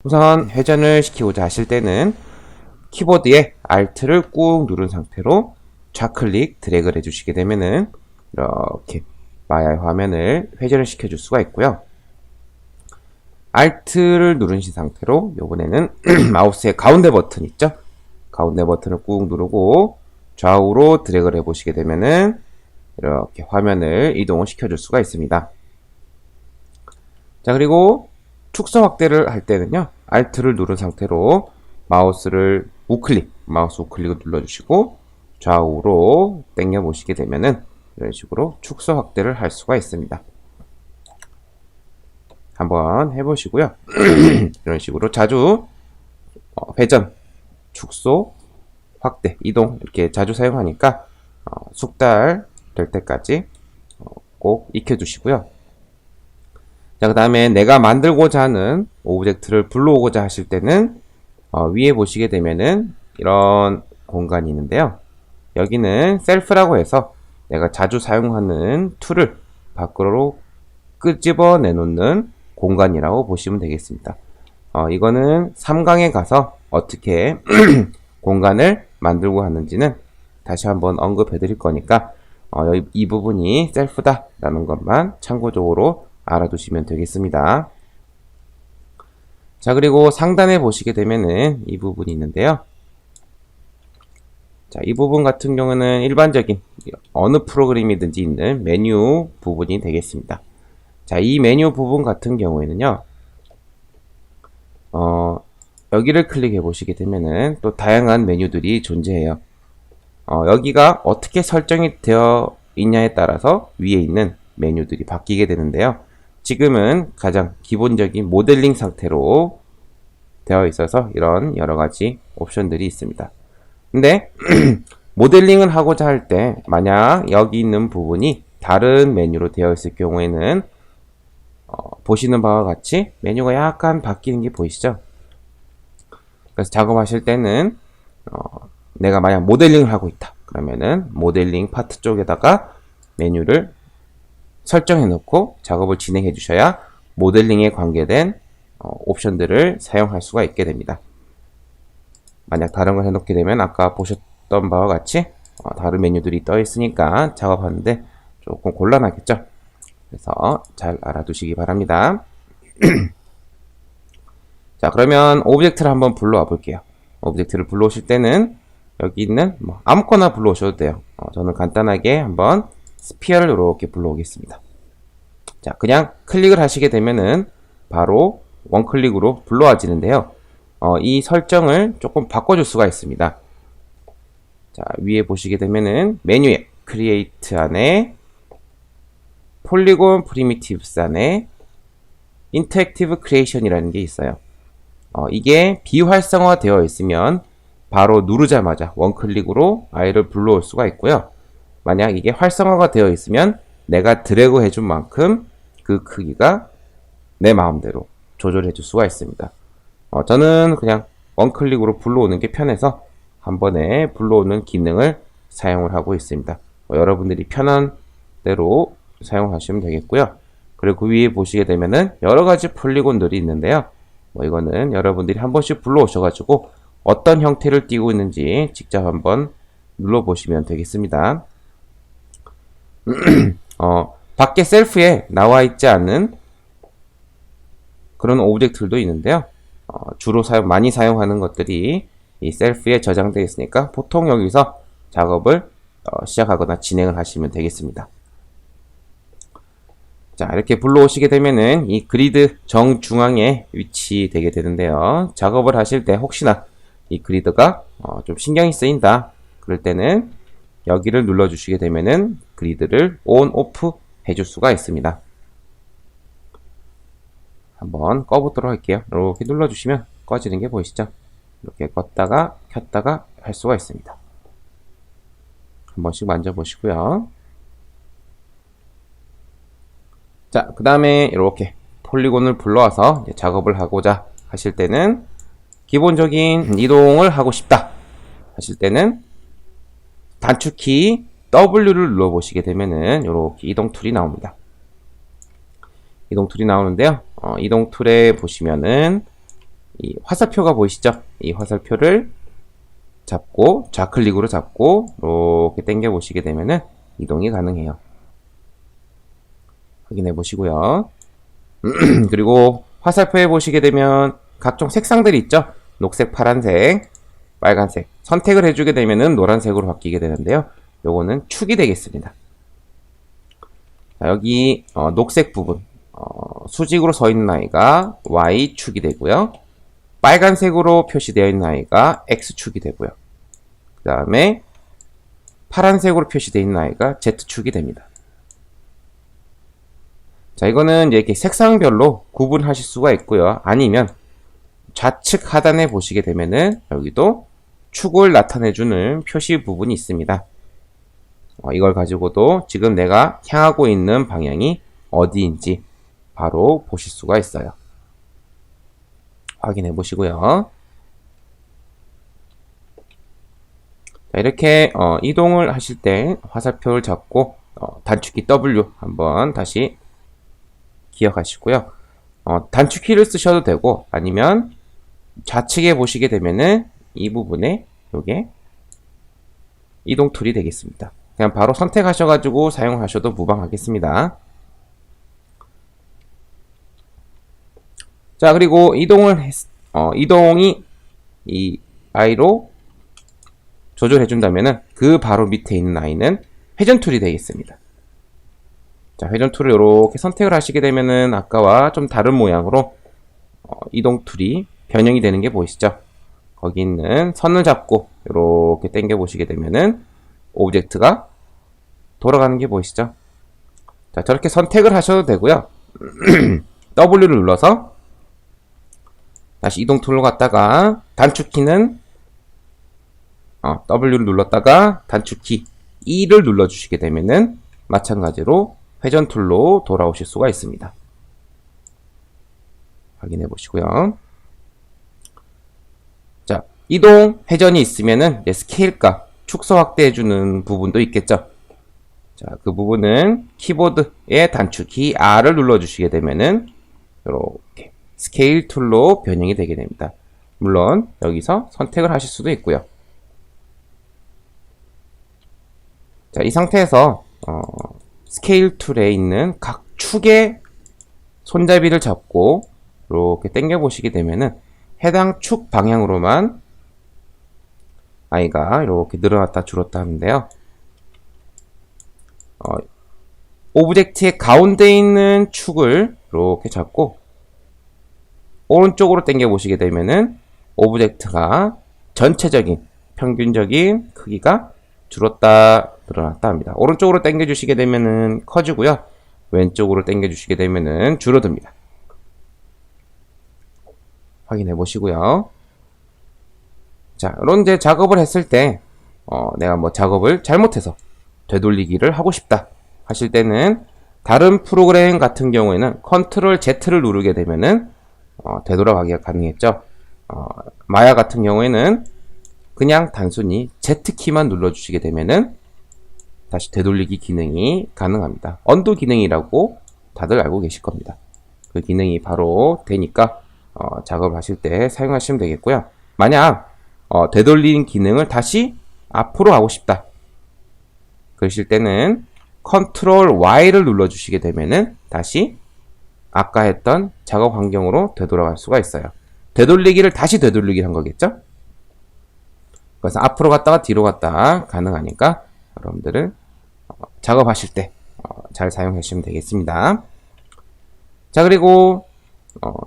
우선 회전을 시키고자 하실 때는 키보드에 Alt를 꾹 누른 상태로 좌클릭 드래그를 해주시게 되면은 이렇게 마야의 화면을 회전을 시켜줄 수가 있고요. Alt를 누르신 상태로 이번에는 마우스의 가운데 버튼 있죠? 가운데 버튼을 꾹 누르고 좌우로 드래그를 해보시게 되면은 이렇게 화면을 이동을 시켜줄 수가 있습니다. 자, 그리고 축소 확대를 할 때는요, Alt를 누른 상태로 마우스를 마우스 우클릭을 눌러주시고 좌우로 당겨 보시게 되면은 이런 식으로 축소 확대를 할 수가 있습니다. 한번 해보시고요. 이런 식으로 자주 회전, 축소, 확대, 이동 이렇게 자주 사용하니까 숙달 될 때까지 꼭 익혀두시고요. 자, 그 다음에 내가 만들고자 하는 오브젝트를 불러오고자 하실 때는 위에 보시게 되면은 이런 공간이 있는데요. 여기는 셀프라고 해서 내가 자주 사용하는 툴을 밖으로 끄집어 내놓는 공간이라고 보시면 되겠습니다. 이거는 3강에 가서 어떻게 공간을 만들고 하는지는 다시 한번 언급해 드릴 거니까 이 부분이 셀프다 라는 것만 참고적으로 알아두시면 되겠습니다. 자, 그리고 상단에 보시게 되면은 이 부분이 있는데요. 자, 이 부분 같은 경우는 일반적인 어느 프로그램이든지 있는 메뉴 부분이 되겠습니다. 자, 이 메뉴 부분 같은 경우에는요, 여기를 클릭해 보시게 되면은 또 다양한 메뉴들이 존재해요. 여기가 어떻게 설정이 되어 있냐에 따라서 위에 있는 메뉴들이 바뀌게 되는데요. 지금은 가장 기본적인 모델링 상태로 되어 있어서 이런 여러가지 옵션들이 있습니다. 근데 모델링을 하고자 할 때 만약 여기 있는 부분이 다른 메뉴로 되어 있을 경우에는 보시는 바와 같이 메뉴가 약간 바뀌는 게 보이시죠? 그래서 작업하실 때는 내가 만약 모델링을 하고 있다 그러면은 모델링 파트 쪽에다가 메뉴를 설정해 놓고 작업을 진행해 주셔야 모델링에 관계된 옵션들을 사용할 수가 있게 됩니다. 만약 다른 걸 해놓게 되면 아까 보셨던 바와 같이 다른 메뉴들이 떠 있으니까 작업하는데 조금 곤란하겠죠. 그래서 잘 알아두시기 바랍니다. 자, 그러면 오브젝트를 한번 불러와 볼게요. 오브젝트를 불러오실 때는 여기 있는 아무거나 불러오셔도 돼요. 저는 간단하게 한번 스피어를 이렇게 불러오겠습니다. 자, 그냥 클릭을 하시게 되면은 바로 원클릭으로 불러와지는데요. 이 설정을 조금 바꿔줄 수가 있습니다. 자, 위에 보시게 되면은 메뉴에 크리에이트 안에 폴리곤 프리미티브스 안에 인터랙티브 크리에이션이라는 게 있어요. 이게 비활성화 되어 있으면 바로 누르자마자 원클릭으로 아이를 불러올 수가 있고요. 만약 이게 활성화가 되어 있으면 내가 드래그 해준 만큼 그 크기가 내 마음대로 조절해 줄 수가 있습니다. 저는 그냥 원클릭으로 불러오는 게 편해서 한 번에 불러오는 기능을 사용을 하고 있습니다. 여러분들이 편한 대로 사용하시면 되겠고요. 그리고 그 위에 보시게 되면은 여러 가지 폴리곤들이 있는데요. 이거는 여러분들이 한 번씩 불러오셔가지고 어떤 형태를 띄고 있는지 직접 한번 눌러보시면 되겠습니다. 밖에 셀프에 나와 있지 않은 그런 오브젝트들도 있는데요. 주로 많이 사용하는 것들이 이 셀프에 저장되어 있으니까 보통 여기서 작업을 시작하거나 진행을 하시면 되겠습니다. 자, 이렇게 불러오시게 되면은 이 그리드 정중앙에 위치되게 되는데요. 작업을 하실 때 혹시나 이 그리드가 좀 신경이 쓰인다 그럴 때는 여기를 눌러주시게 되면은 그리드를 온, 오프 해줄 수가 있습니다. 한번 꺼보도록 할게요. 이렇게 눌러주시면 꺼지는 게 보이시죠? 이렇게 껐다가 켰다가 할 수가 있습니다. 한 번씩 만져보시고요. 자, 그 다음에 이렇게 폴리곤을 불러와서 작업을 하고자 하실 때는 기본적인 이동을 하고 싶다 하실 때는 단축키 W를 눌러보시게 되면은 이렇게 이동 툴이 나옵니다. 이동 툴이 나오는데요. 이동 툴에 보시면은 이 화살표가 보이시죠? 이 화살표를 잡고 좌클릭으로 잡고 이렇게 당겨 보시게 되면은 이동이 가능해요. 확인해 보시고요. 그리고 화살표에 보시게 되면 각종 색상들이 있죠? 녹색, 파란색, 빨간색. 선택을 해주게 되면은 노란색으로 바뀌게 되는데요. 요거는 축이 되겠습니다. 자, 여기 녹색 부분 수직으로 서 있는 아이가 Y축이 되고요. 빨간색으로 표시되어 있는 아이가 X축이 되고요. 그 다음에 파란색으로 표시되어 있는 아이가 Z축이 됩니다. 자, 이거는 이렇게 색상별로 구분하실 수가 있고요. 아니면 좌측 하단에 보시게 되면은 여기도 축을 나타내주는 표시 부분이 있습니다. 이걸 가지고도 지금 내가 향하고 있는 방향이 어디인지 바로 보실 수가 있어요. 확인해 보시고요. 자, 이렇게 이동을 하실 때 화살표를 잡고 단축키 W 한번 다시 기억하시고요. 단축키를 쓰셔도 되고 아니면 좌측에 보시게 되면은 이 부분에 요게 이동 툴이 되겠습니다. 그냥 바로 선택하셔가지고 사용하셔도 무방하겠습니다. 자, 그리고 이동이 이 아이로 조절해준다면은 그 바로 밑에 있는 아이는 회전 툴이 되겠습니다. 자, 회전 툴을 이렇게 선택을 하시게 되면은 아까와 좀 다른 모양으로 이동 툴이 변형이 되는 게 보이시죠? 거기 있는 선을 잡고 이렇게 당겨 보시게 되면은 오브젝트가 돌아가는 게 보이시죠? 자, 저렇게 선택을 하셔도 되고요. W를 눌러서 다시 이동 툴로 갔다가 단축키는 W를 눌렀다가 단축키 E를 눌러주시게 되면은 마찬가지로 회전 툴로 돌아오실 수가 있습니다. 확인해 보시고요. 자, 이동 회전이 있으면은 스케일 값 축소 확대해주는 부분도 있겠죠. 자, 그 부분은 키보드의 단축키 R을 눌러주시게 되면은 이렇게 스케일 툴로 변형이 되게 됩니다. 물론 여기서 선택을 하실 수도 있고요. 자, 이 상태에서 스케일 툴에 있는 각 축의 손잡이를 잡고 이렇게 당겨 보시게 되면은 해당 축 방향으로만 아이가 이렇게 늘어났다 줄었다 하는데요. 오브젝트의 가운데 있는 축을 이렇게 잡고 오른쪽으로 당겨 보시게 되면은 오브젝트가 전체적인 평균적인 크기가 줄었다 늘어났다 합니다. 오른쪽으로 당겨 주시게 되면은 커지고요. 왼쪽으로 당겨 주시게 되면은 줄어듭니다. 확인해 보시고요. 자, 이런 이제 작업을 했을 때 내가 뭐 작업을 잘못해서 되돌리기를 하고 싶다 하실 때는 다른 프로그램 같은 경우에는 컨트롤 Z를 누르게 되면은 되돌아가기가 가능했죠. 마야 같은 경우에는 그냥 단순히 Z키만 눌러주시게 되면은 다시 되돌리기 기능이 가능합니다. 언두 기능이라고 다들 알고 계실 겁니다. 그 기능이 바로 되니까 작업을 하실 때 사용하시면 되겠고요. 만약 되돌리는 기능을 다시 앞으로 하고 싶다 그러실 때는 컨트롤 Y를 눌러주시게 되면은 다시 아까 했던 작업 환경으로 되돌아갈 수가 있어요. 되돌리기를 다시 되돌리기를 한 거겠죠? 그래서 앞으로 갔다가 뒤로 갔다 가능하니까 여러분들은 작업하실 때 잘 사용하시면 되겠습니다. 자, 그리고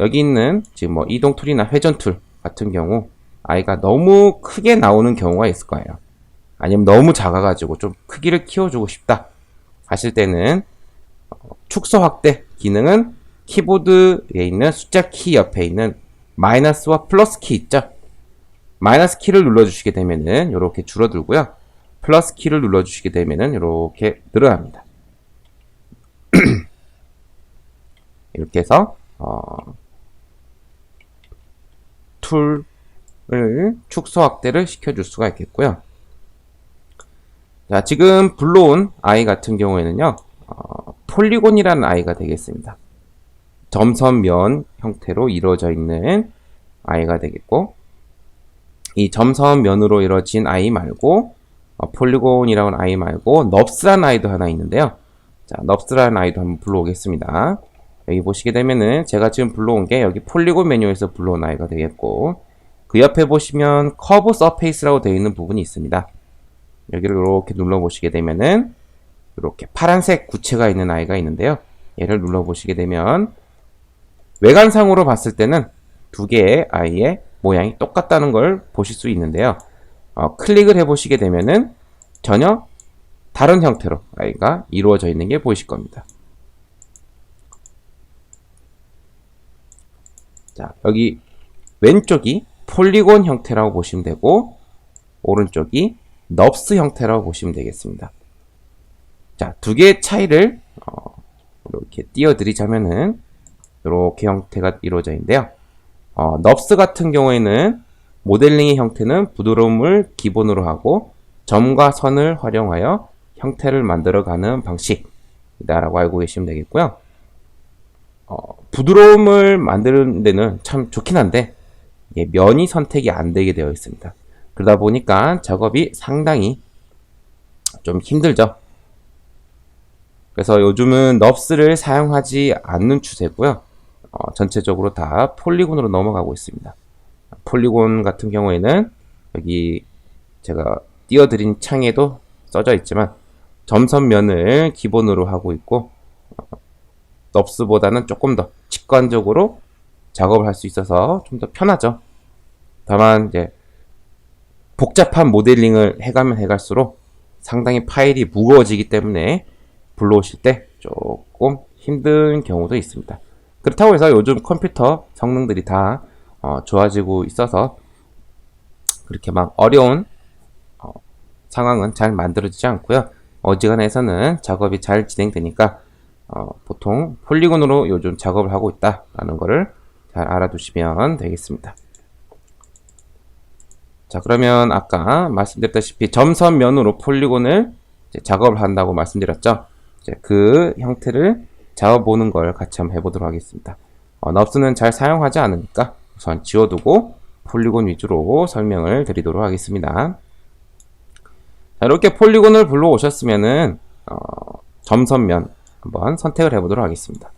여기 있는 지금 뭐 이동 툴이나 회전 툴 같은 경우 아이가 너무 크게 나오는 경우가 있을 거예요. 아니면 너무 작아가지고 좀 크기를 키워주고 싶다 하실 때는 축소 확대 기능은 키보드에 있는 숫자 키 옆에 있는 마이너스와 플러스 키 있죠? 마이너스 키를 눌러주시게 되면은 이렇게 줄어들고요. 플러스 키를 눌러주시게 되면은 이렇게 늘어납니다. 이렇게 해서 툴을 축소 확대를 시켜줄 수가 있겠고요. 자, 지금 불러온 아이 같은 경우에는요, 폴리곤이라는 아이가 되겠습니다. 점선면 형태로 이루어져 있는 아이가 되겠고, 이 점선면으로 이루어진 아이 말고, 폴리곤이라는 아이 말고, 넙스라는 아이도 하나 있는데요. 자, 넙스라는 아이도 한번 불러오겠습니다. 여기 보시게 되면은 제가 지금 불러온 게 여기 폴리곤 메뉴에서 불러온 아이가 되겠고, 그 옆에 보시면 커브 서페이스라고 되어 있는 부분이 있습니다. 여기를 이렇게 눌러보시게 되면은 이렇게 파란색 구체가 있는 아이가 있는데요. 얘를 눌러보시게 되면 외관상으로 봤을 때는 두 개의 아이의 모양이 똑같다는 걸 보실 수 있는데요. 클릭을 해보시게 되면은 전혀 다른 형태로 아이가 이루어져 있는 게 보이실 겁니다. 자, 여기 왼쪽이 폴리곤 형태라고 보시면 되고, 오른쪽이 넙스 형태라고 보시면 되겠습니다. 자, 두 개의 차이를 이렇게 띄워드리자면은 이렇게 형태가 이루어져 있는데요. 넙스 같은 경우에는 모델링의 형태는 부드러움을 기본으로 하고 점과 선을 활용하여 형태를 만들어가는 방식이다라고 알고 계시면 되겠고요. 부드러움을 만드는 데는 참 좋긴 한데 면이 선택이 안 되게 되어 있습니다. 그러다 보니까 작업이 상당히 좀 힘들죠. 그래서 요즘은 넙스를 사용하지 않는 추세고요. 전체적으로 다 폴리곤으로 넘어가고 있습니다. 폴리곤 같은 경우에는 여기 제가 띄워드린 창에도 써져 있지만 점선면을 기본으로 하고 있고, 넙스보다는 조금 더 직관적으로 작업을 할 수 있어서 좀 더 편하죠. 다만 이제 복잡한 모델링을 해가면 해갈수록 상당히 파일이 무거워지기 때문에 불러오실 때 조금 힘든 경우도 있습니다. 그렇다고 해서 요즘 컴퓨터 성능들이 다 좋아지고 있어서 그렇게 막 어려운 상황은 잘 만들어지지 않고요. 어지간해서는 작업이 잘 진행되니까 보통 폴리곤으로 요즘 작업을 하고 있다라는 거를 잘 알아두시면 되겠습니다. 자, 그러면 아까 말씀드렸다시피 점선면으로 폴리곤을 작업을 한다고 말씀드렸죠. 이제 그 형태를 잡아보는 걸 같이 한번 해보도록 하겠습니다. 넙스는 잘 사용하지 않으니까 우선 지워두고 폴리곤 위주로 설명을 드리도록 하겠습니다. 자, 이렇게 폴리곤을 불러오셨으면은 점선면 한번 선택을 해보도록 하겠습니다.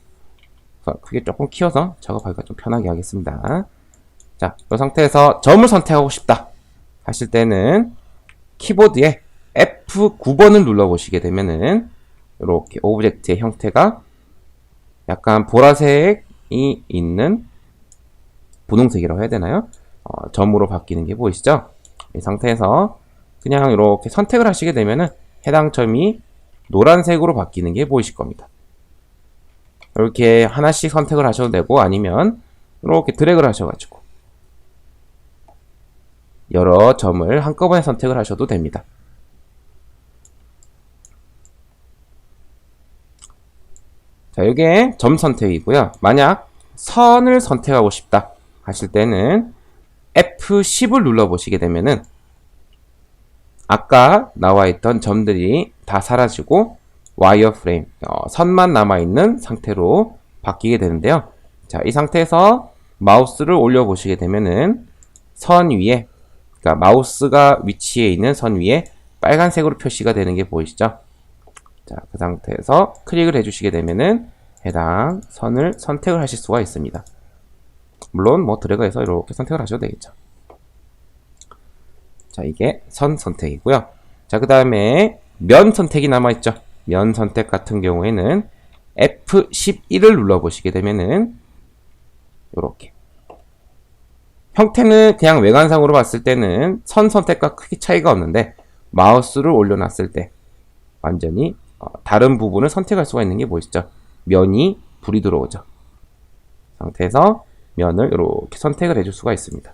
크게 조금 키워서 작업하기가 좀 편하게 하겠습니다. 자, 이 상태에서 점을 선택하고 싶다 하실 때는 키보드에 F9번을 눌러보시게 되면은 이렇게 오브젝트의 형태가 약간 보라색이 있는 분홍색이라고 해야 되나요? 점으로 바뀌는 게 보이시죠? 이 상태에서 그냥 이렇게 선택을 하시게 되면은 해당 점이 노란색으로 바뀌는 게 보이실 겁니다. 이렇게 하나씩 선택을 하셔도 되고, 아니면 이렇게 드래그를 하셔가지고 여러 점을 한꺼번에 선택을 하셔도 됩니다. 자, 이게 점 선택이고요. 만약 선을 선택하고 싶다 하실 때는 F10을 눌러보시게 되면은 아까 나와 있던 점들이 다 사라지고 와이어 프레임, 선만 남아있는 상태로 바뀌게 되는데요. 자, 이 상태에서 마우스를 올려보시게 되면은 선 위에, 그러니까 마우스가 위치해 있는 선 위에 빨간색으로 표시가 되는 게 보이시죠? 자, 그 상태에서 클릭을 해주시게 되면은 해당 선을 선택을 하실 수가 있습니다. 물론 뭐 드래그해서 이렇게 선택을 하셔도 되겠죠. 자, 이게 선 선택이고요. 자, 그 다음에 면 선택이 남아있죠. 면 선택 같은 경우에는 F11을 눌러보시게 되면은 이렇게 형태는 그냥 외관상으로 봤을 때는 선 선택과 크게 차이가 없는데 마우스를 올려놨을 때 완전히 다른 부분을 선택할 수가 있는 게 보이시죠? 면이 불이 들어오죠. 상태에서 면을 이렇게 선택을 해줄 수가 있습니다.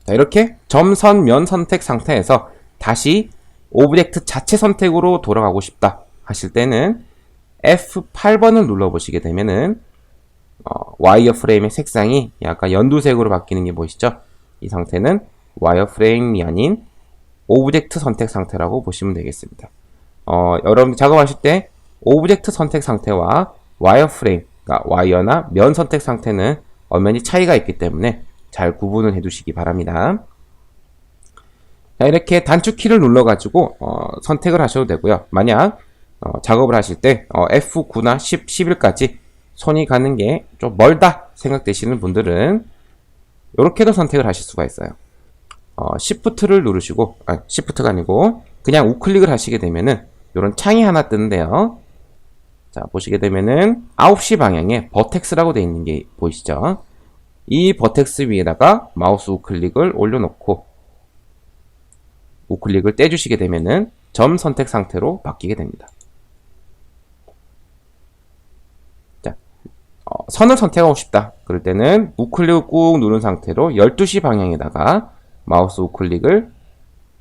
자, 이렇게 점, 선, 면 선택 상태에서 다시 오브젝트 자체 선택으로 돌아가고 싶다 하실 때는 F8번을 눌러보시게 되면은 와이어 프레임의 색상이 약간 연두색으로 바뀌는 게 보이시죠? 이 상태는 와이어 프레임이 아닌 오브젝트 선택 상태라고 보시면 되겠습니다. 여러분 작업하실 때 오브젝트 선택 상태와 와이어프레임, 그러니까 와이어나 면 선택 상태는 엄연히 차이가 있기 때문에 잘 구분을 해두시기 바랍니다. 자, 이렇게 단축키를 눌러가지고 선택을 하셔도 되고요. 만약 작업을 하실 때 F9나 10, 11까지 손이 가는 게 좀 멀다 생각되시는 분들은 이렇게도 선택을 하실 수가 있어요. Shift를 누르시고, Shift가 아니고 그냥 우클릭을 하시게 되면은 이런 창이 하나 뜨는데요. 자, 보시게 되면은 9시 방향에 버텍스라고 되어 있는 게 보이시죠? 이 버텍스 위에다가 마우스 우클릭을 올려놓고 우클릭을 떼주시게 되면은 점 선택 상태로 바뀌게 됩니다. 자, 선을 선택하고 싶다. 그럴 때는 우클릭을 꾹 누른 상태로 12시 방향에다가 마우스 우클릭을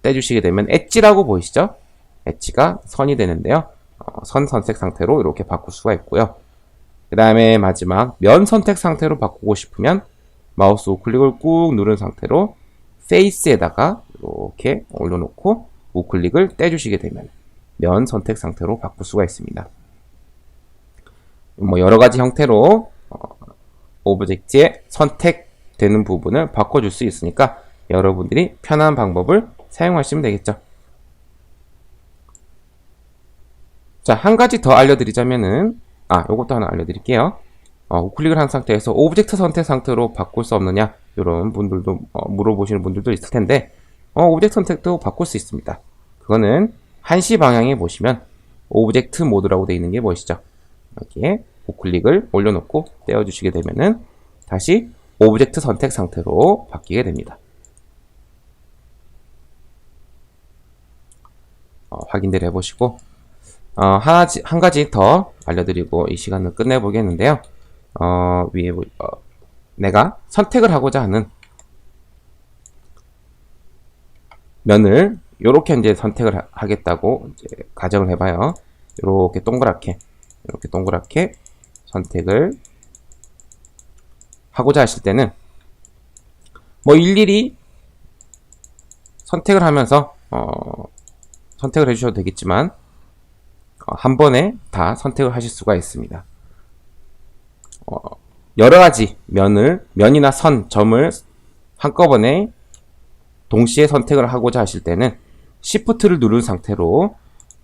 떼주시게 되면 엣지라고 보이시죠? 엣지가 선이 되는데요. 선 선택 상태로 이렇게 바꿀 수가 있고요. 그 다음에 마지막 면 선택 상태로 바꾸고 싶으면 마우스 우클릭을 꾹 누른 상태로 페이스에다가 이렇게 올려놓고 우클릭을 떼주시게 되면 면 선택 상태로 바꿀 수가 있습니다. 뭐 여러가지 형태로 오브젝트에 선택되는 부분을 바꿔줄 수 있으니까 여러분들이 편한 방법을 사용하시면 되겠죠. 자, 한 가지 더 알려드리자면은, 요것도 하나 알려드릴게요. 우클릭을 한 상태에서 오브젝트 선택 상태로 바꿀 수 없느냐, 이런 분들도, 물어보시는 분들도 있을 텐데, 오브젝트 선택도 바꿀 수 있습니다. 그거는 1시 방향에 보시면, 오브젝트 모드라고 되어 있는 게 보이시죠? 여기에 우클릭을 올려놓고 떼어주시게 되면은, 다시 오브젝트 선택 상태로 바뀌게 됩니다. 확인들 해보시고, 한 가지 더 알려드리고 이 시간을 끝내보겠는데요. 위에, 내가 선택을 하고자 하는 면을 이렇게 이제 선택을 하겠다고 이제 가정을 해봐요. 이렇게 동그랗게 선택을 하고자 하실 때는 뭐 일일이 선택을 하면서 선택을 해주셔도 되겠지만 한 번에 다 선택을 하실 수가 있습니다. 여러가지 면이나 선, 점을 한꺼번에 동시에 선택을 하고자 하실 때는 Shift를 누른 상태로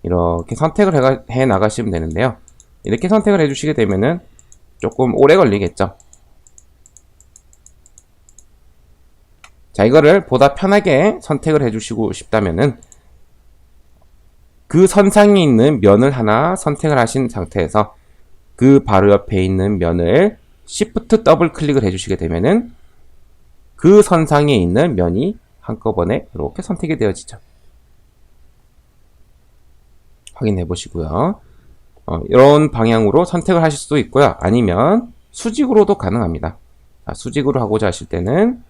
이렇게 선택을 해 나가시면 되는데요. 이렇게 선택을 해주시게 되면은 조금 오래 걸리겠죠. 자, 이거를 보다 편하게 선택을 해주시고 싶다면은 그 선상에 있는 면을 하나 선택을 하신 상태에서 그 바로 옆에 있는 면을 Shift 더블 클릭을 해주시게 되면은 그 선상에 있는 면이 한꺼번에 이렇게 선택이 되어지죠. 확인해 보시고요. 이런 방향으로 선택을 하실 수도 있고요. 아니면 수직으로도 가능합니다. 수직으로 하고자 하실 때는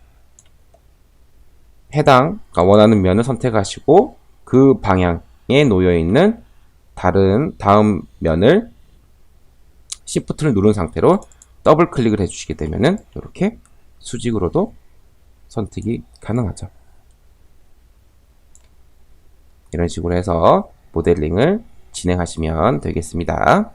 원하는 면을 선택하시고 그 방향에 놓여 있는 다음 면을 Shift를 누른 상태로 더블 클릭을 해주시게 되면은 이렇게 수직으로도 선택이 가능하죠. 이런 식으로 해서 모델링을 진행하시면 되겠습니다.